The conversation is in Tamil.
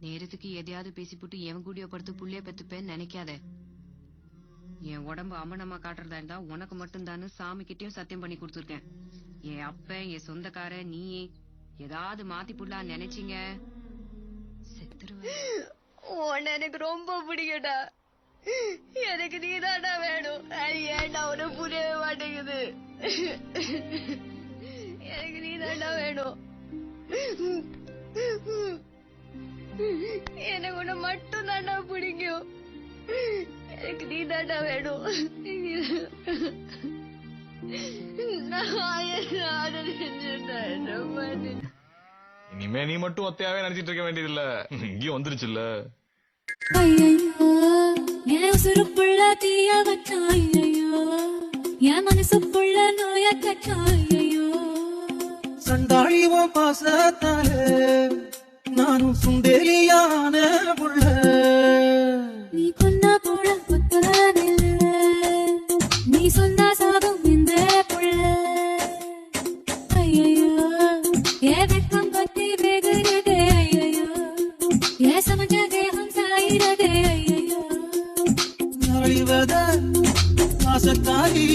நேரத்துக்கு எதையாவது பேசி போட்டு எவன் கூடிய படுத்து புள்ளைய பெத்துப்பேன்னு நினைக்காத. என் உடம்பு அமனமா காட்டுறதா இருந்தா உனக்கு மட்டும்தான்னு சாமி கிட்டயும் சத்தியம் பண்ணி கொடுத்துருக்கேன். என் அப்ப என் சொந்தக்கார நீ ஏதாவது மாத்தி புள்ளா நினைச்சீங்க செத்துருவேன். எனக்கு ரொம்ப பிடிக்கடா. எனக்கு நீதாடா வேணும். ஏன்டா உன புரியவே மாட்டேங்குது. எனக்கு நீதாடா வேணும். எனக்கு உன்னை மட்டும் தாண்டா பிடிக்கும். எனக்கு நீதாண்டா வேணும். இனிமே நீ மட்டும் ஒத்தையாவே நினைச்சிட்டு இருக்க வேண்டியதில்ல, இங்கேயும் வந்துருச்சுல்ல. என் உசுருக்குள்ள தீய வச்சாயோ, என் மனசுக்குள்ள நோய கச்சாயோ. சண்டாழிவோ பாசத்தாலே நானும் சுண்டேலியான புள்ள. நீ கொன்னா கூட கொத்ததில்ல, நீ சொன்னா சாகும் இந்த புள்ள. ஐயோ ஏ வெக்கம் பத்தி வேகுறதே, ஐயோ ஏ சமஞ்ச தேகம் சாயிரதே. ஐயோ அழிவத ஆசத்தாரி